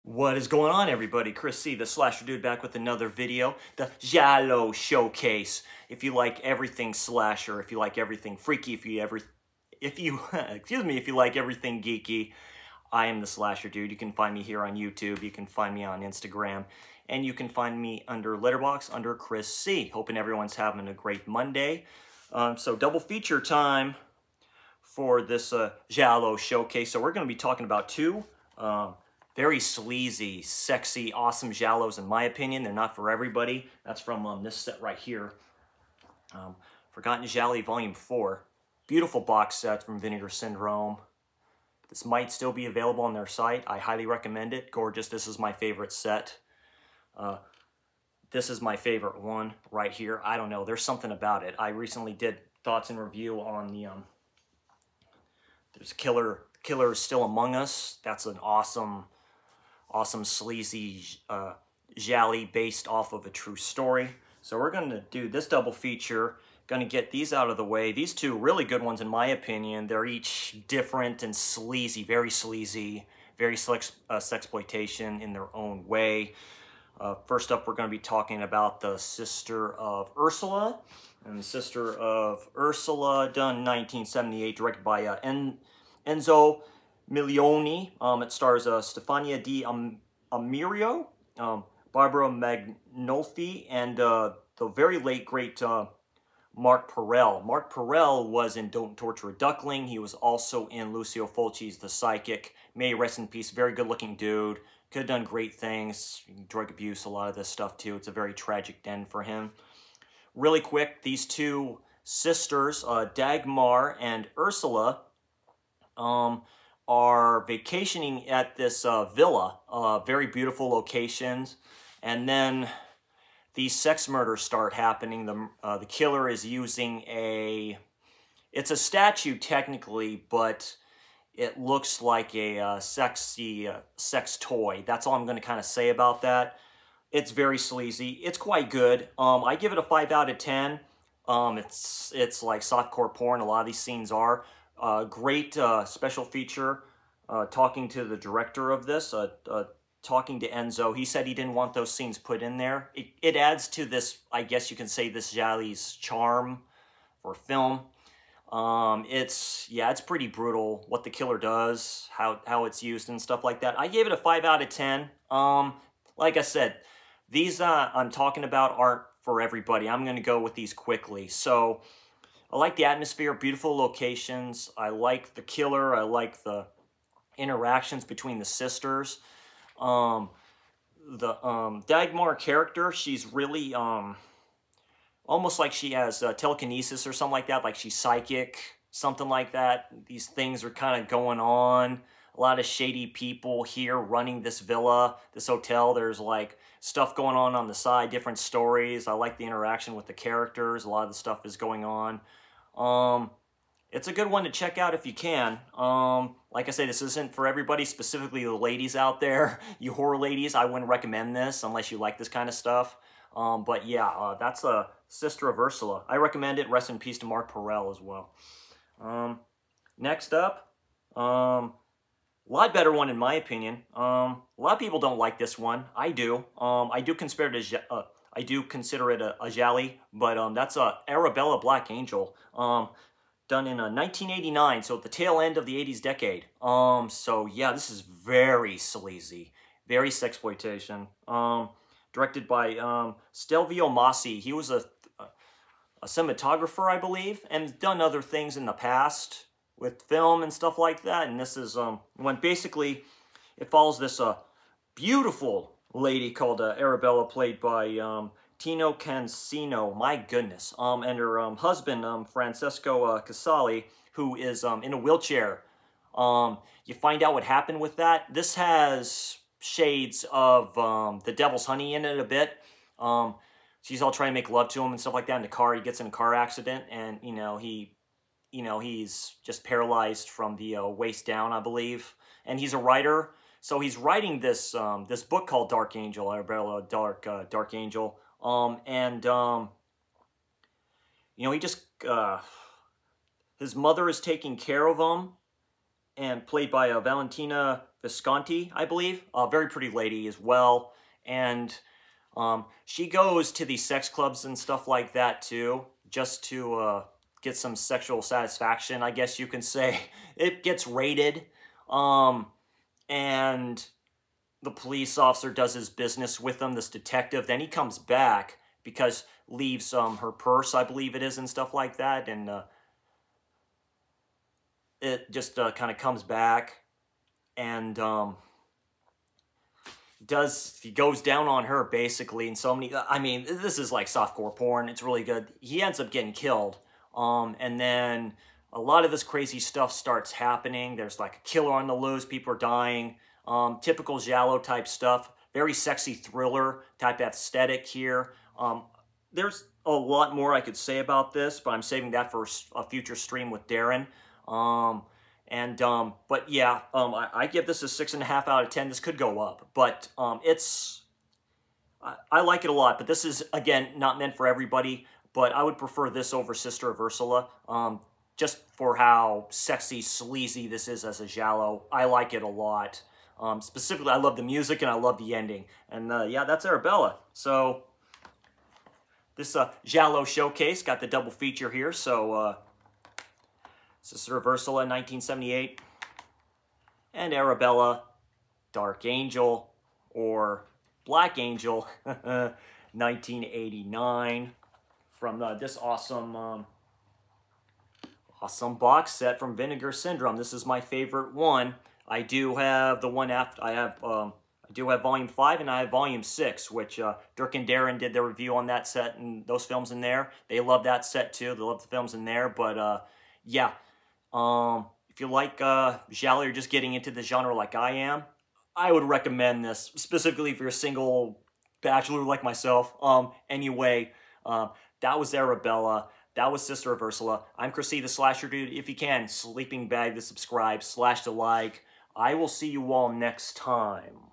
What is going on, everybody? Chris C, the Slasher Dude, back with another video. The Giallo Showcase. If you like everything slasher, if you like everything freaky, if you like everything geeky, I am the Slasher Dude. You can find me here on YouTube. You can find me on Instagram. And you can find me under Letterboxd under Chris C. Hoping everyone's having a great Monday. So double feature time for this Giallo Showcase. So we're going to be talking about two very sleazy, sexy, awesome Giallos, in my opinion. They're not for everybody. That's from this set right here. Forgotten Gialli Volume 4. Beautiful box set from Vinegar Syndrome. This might still be available on their site. I highly recommend it. Gorgeous. This is my favorite set. This is my favorite one right here. I don't know. There's something about it. I recently did thoughts and review on the... there's Killer is Still Among Us. That's an awesome sleazy gialli based off of a true story. So we're going to do this double feature. Going to get these out of the way. These two really good ones in my opinion. They're each different and sleazy, very sexploitation in their own way. First up, we're going to be talking about the Sister of Ursula. And the Sister of Ursula, done in 1978, directed by Enzo Milioni. It stars Stefania Di Amirio, Barbara Magnolfi, and the very late, great Mark Perel. Mark Perel was in Don't Torture a Duckling. He was also in Lucio Fulci's The Psychic. May he rest in peace. Very good-looking dude. Could have done great things. Drug abuse, a lot of this stuff, too. It's a very tragic end for him. Really quick, these two sisters, Dagmar and Ursula, are vacationing at this villa, very beautiful locations, and then these sex murders start happening. The killer is using it's a statue technically, but it looks like a sexy sex toy. That's all I'm going to kind of say about that. It's very sleazy. It's quite good. I give it a 5 out of 10. It's like softcore porn. A lot of these scenes are. Great special feature, talking to the director of this, talking to Enzo. He said he didn't want those scenes put in there. It adds to this, I guess you can say, this gialli's charm for film. It's pretty brutal what the killer does, how it's used and stuff like that. I gave it a 5 out of 10. Like I said, these I'm talking about aren't for everybody. I'm going to go with these quickly. So I like the atmosphere, beautiful locations. I like the killer. I like the interactions between the sisters. The Dagmar character, she's really almost like she has telekinesis or something like that, like she's psychic, something like that. These things are kind of going on. A lot of shady people here running this villa, this hotel. There's like stuff going on the side, different stories. I like the interaction with the characters. A lot of the stuff is going on. It's a good one to check out if you can. Like I say, this isn't for everybody, specifically the ladies out there. You horror ladies, I wouldn't recommend this unless you like this kind of stuff. But yeah, that's a Sister of Ursula. I recommend it. Rest in peace to Mark Perel as well. Next up, a lot better one in my opinion. A lot of people don't like this one. I do. I do consider it a gialli, but that's Arabella Black Angel, done in 1989, so at the tail end of the 80s decade. So yeah, this is very sleazy, very sexploitation. Directed by Stelvio Massi. He was a cinematographer, I believe, and done other things in the past with film and stuff like that. And this is when basically it follows this beautiful lady called Arabella, played by Tino Cancino. My goodness. And her husband, Francesco Casali, who is in a wheelchair. You find out what happened with that. This has shades of The Devil's Honey in it a bit. She's all trying to make love to him and stuff like that in the car. He gets in a car accident, and he's just paralyzed from the waist down, I believe. And he's a writer, so he's writing this this book called Dark Angel, Arabella Dark Angel. He just his mother is taking care of him, and played by Valentina Visconti, I believe. A very pretty lady as well. And she goes to these sex clubs and stuff like that too, just to get some sexual satisfaction, I guess you can say. It gets raided, and the police officer does his business with them, this detective. Then he comes back because leaves her purse, I believe it is, and stuff like that. And it just kind of comes back and he goes down on her basically. And so many, I mean, this is like softcore porn. It's really good. He ends up getting killed. And then a lot of this crazy stuff starts happening. There's like a killer on the loose. People are dying. Typical Giallo type stuff. Very sexy thriller type aesthetic here. There's a lot more I could say about this, but I'm saving that for a future stream with Darren. But yeah, I give this a 6.5 out of 10. This could go up, but I like it a lot. But this is, again, not meant for everybody. But I would prefer this over Sister of Ursula, just for how sexy, sleazy this is as a Giallo. I like it a lot. Specifically, I love the music and I love the ending. And yeah, that's Arabella. So this Giallo showcase got the double feature here. So Sister of Ursula, 1978, and Arabella, Dark Angel, or Black Angel, 1989. From this awesome box set from Vinegar Syndrome. This is my favorite one. I do have the one after. I do have Volume 5 and I have Volume 6, which Dirk and Darren did their review on that set and those films in there. They love that set too. They love the films in there. But yeah, if you like Giallo, you're just getting into the genre like I am, I would recommend this, specifically if you're a single bachelor like myself. Anyway, that was Arabella. That was Sister of Ursula. I'm Chrissy the Slasher Dude. If you can, sleeping bag the subscribe, slash the like. I will see you all next time.